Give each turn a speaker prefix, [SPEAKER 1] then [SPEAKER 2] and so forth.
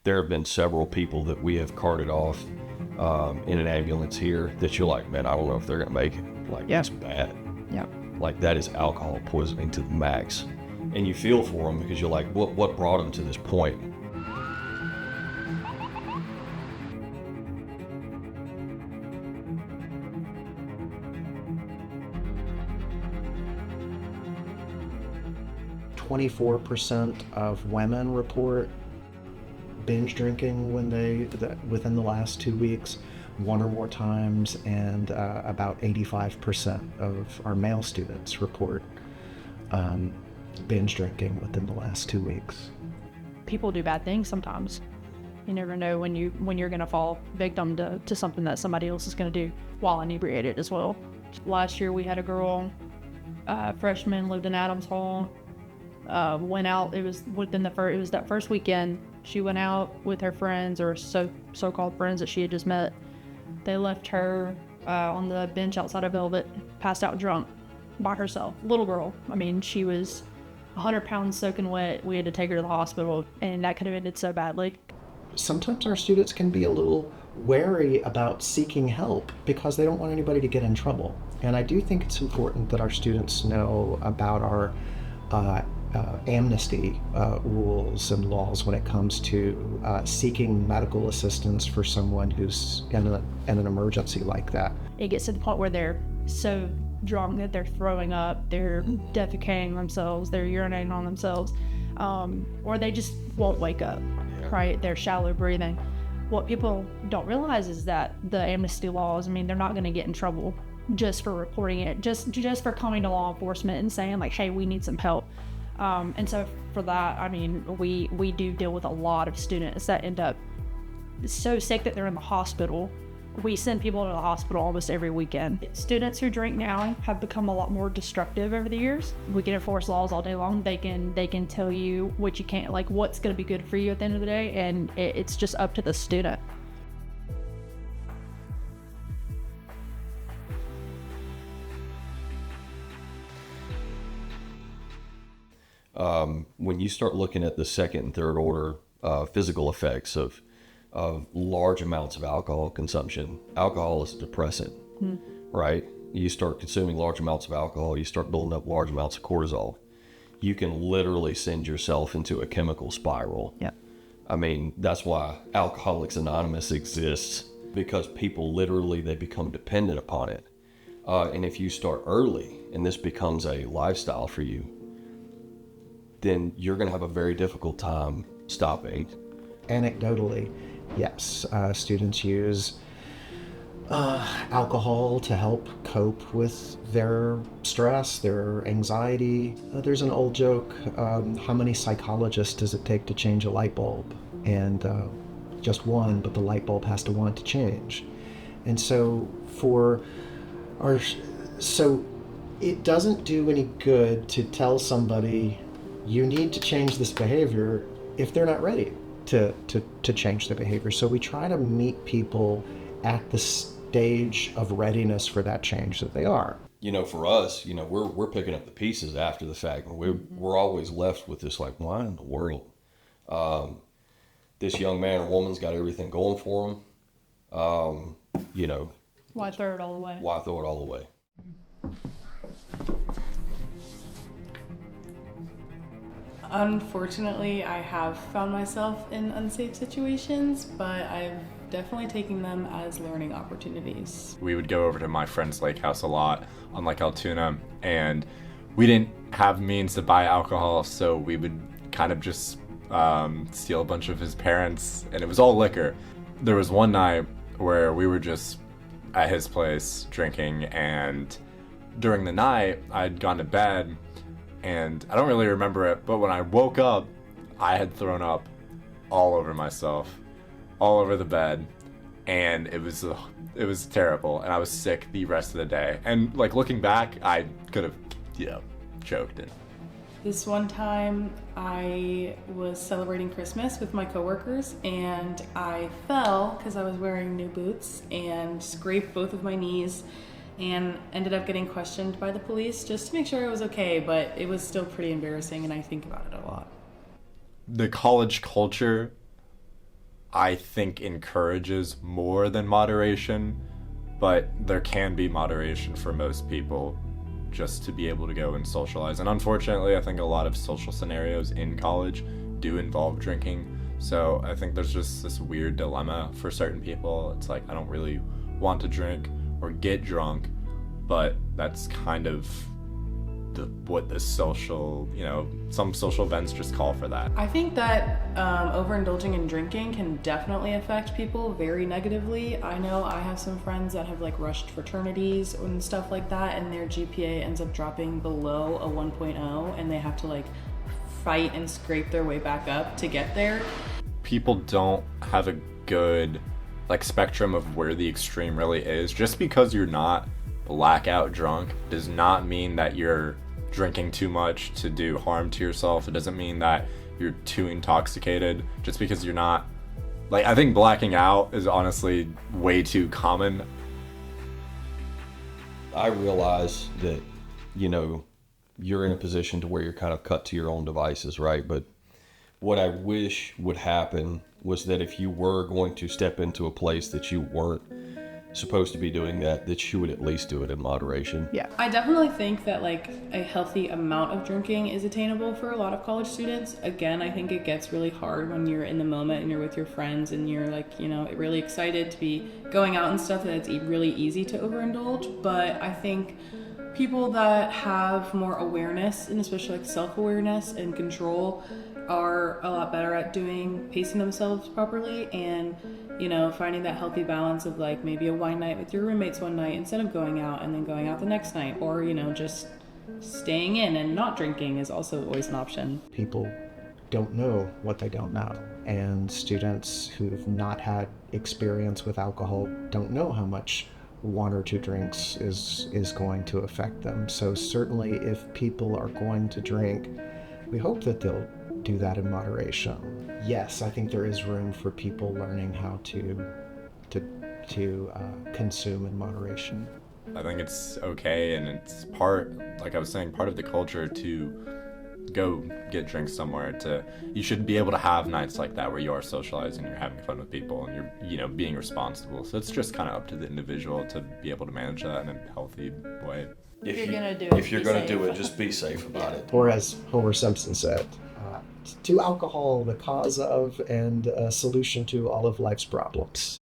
[SPEAKER 1] There have been several people that we have carted off in an ambulance here that you're like, man, I don't know if they're gonna make it. Like,
[SPEAKER 2] Yeah.
[SPEAKER 1] it's bad.
[SPEAKER 2] Yeah.
[SPEAKER 1] Like, that is alcohol poisoning to the max. And you feel for them because you're like, what brought them to this point?
[SPEAKER 3] .24% of women report binge drinking within the last 2 weeks, one or more times, and about 85% of our male students report binge drinking within the last 2 weeks.
[SPEAKER 2] People do bad things sometimes. You never know when you're gonna fall victim to something that somebody else is gonna do while inebriated as well. Last year we had a girl, freshman, lived in Adams Hall, went out. It was that first weekend. She went out with her friends, or so-called friends that she had just met. They left her on the bench outside of Velvet, passed out drunk by herself. Little girl. I mean, she was 100 pounds soaking wet. We had to take her to the hospital, and that could have ended so badly.
[SPEAKER 3] Sometimes our students can be a little wary about seeking help because they don't want anybody to get in trouble. And I do think it's important that our students know about our amnesty rules and laws when it comes to seeking medical assistance for someone who's in an emergency like that.
[SPEAKER 2] It gets to the point where they're so drunk that they're throwing up, they're defecating themselves, they're urinating on themselves, or they just won't wake up, right? They're shallow breathing. What people don't realize is that the amnesty laws, I mean, they're not going to get in trouble just for reporting it, just for coming to law enforcement and saying like, hey, we need some help. And so for that, I mean, we do deal with a lot of students that end up so sick that they're in the hospital. We send people to the hospital almost every weekend. Students who drink now have become a lot more destructive over the years. We can enforce laws all day long. They can tell you what you can't, like what's going to be good for you at the end of the day, and it's just up to the student.
[SPEAKER 1] When you start looking at the second and third order physical effects of large amounts of alcohol consumption, alcohol is a depressant, right? You start consuming large amounts of alcohol, you start building up large amounts of cortisol. You can literally send yourself into a chemical spiral.
[SPEAKER 2] Yeah.
[SPEAKER 1] I mean, that's why Alcoholics Anonymous exists, because people literally, they become dependent upon it. And if you start early and this becomes a lifestyle for you, then you're going to have a very difficult time stopping.
[SPEAKER 3] Anecdotally, yes, students use alcohol to help cope with their stress, their anxiety. There's an old joke, how many psychologists does it take to change a light bulb? And just one, but the light bulb has to want to change. And so so it doesn't do any good to tell somebody you need to change this behavior if they're not ready to change the behavior. So we try to meet people at the stage of readiness for that change that they are.
[SPEAKER 1] You know, for us, you know, we're picking up the pieces after the fact. We're always left with this, like, why in the world? This young man or woman's got everything going for them. You know,
[SPEAKER 2] Why throw it all away?
[SPEAKER 1] Why throw it all away?
[SPEAKER 4] Unfortunately, I have found myself in unsafe situations, but I've definitely taken them as learning opportunities.
[SPEAKER 5] We would go over to my friend's lake house a lot on Lake Altoona, and we didn't have means to buy alcohol, so we would kind of just steal a bunch of his parents, and it was all liquor. There was one night where we were just at his place drinking, and during the night I'd gone to bed, and I don't really remember it, but when I woke up, I had thrown up all over myself, all over the bed, and it was terrible, and I was sick the rest of the day. And like looking back, I could have, choked it.
[SPEAKER 4] This one time, I was celebrating Christmas with my coworkers, and I fell because I was wearing new boots and scraped both of my knees, and ended up getting questioned by the police just to make sure I was okay, but it was still pretty embarrassing, and I think about it a lot.
[SPEAKER 5] The college culture I think encourages more than moderation, but there can be moderation for most people just to be able to go and socialize. And unfortunately, I think a lot of social scenarios in college do involve drinking. So I think there's just this weird dilemma for certain people. It's like, I don't really want to drink or get drunk, but that's kind of what the social, some social events just call for that.
[SPEAKER 4] I think that overindulging in drinking can definitely affect people very negatively. I know I have some friends that have like rushed fraternities and stuff like that, and their GPA ends up dropping below a 1.0, and they have to like fight and scrape their way back up to get there.
[SPEAKER 5] People don't have a good like spectrum of where the extreme really is. Just because you're not blackout drunk does not mean that you're drinking too much to do harm to yourself. It doesn't mean that you're too intoxicated. Just because you're not, like, I think blacking out is honestly way too common.
[SPEAKER 1] I realize that, you're in a position to where you're kind of cut to your own devices, right? But what I wish would happen was that if you were going to step into a place that you weren't supposed to be doing that you would at least do it in moderation.
[SPEAKER 2] Yeah.
[SPEAKER 4] I definitely think that like a healthy amount of drinking is attainable for a lot of college students. Again, I think it gets really hard when you're in the moment and you're with your friends and you're like, really excited to be going out and stuff, and it's really easy to overindulge. But I think people that have more awareness, and especially like self-awareness and control, are a lot better at pacing themselves properly and finding that healthy balance of like maybe a wine night with your roommates one night instead of going out and then going out the next night, or just staying in and not drinking is also always an option.
[SPEAKER 3] People don't know what they don't know, and students who've not had experience with alcohol don't know how much one or two drinks is going to affect them. So certainly if people are going to drink, we hope that they'll do that in moderation. Yes, I think there is room for people learning how to consume in moderation.
[SPEAKER 5] I think it's okay, and it's like I was saying, part of the culture to go get drinks somewhere. You should be able to have nights like that where you are socializing, you're having fun with people, and you're being responsible. So it's just kind of up to the individual to be able to manage that in a healthy way.
[SPEAKER 2] If you're gonna do it,
[SPEAKER 1] if you're
[SPEAKER 2] be
[SPEAKER 1] gonna
[SPEAKER 2] safe.
[SPEAKER 1] do it, just be safe about it.
[SPEAKER 3] Or as Homer Simpson said, to alcohol the cause of and a solution to all of life's problems.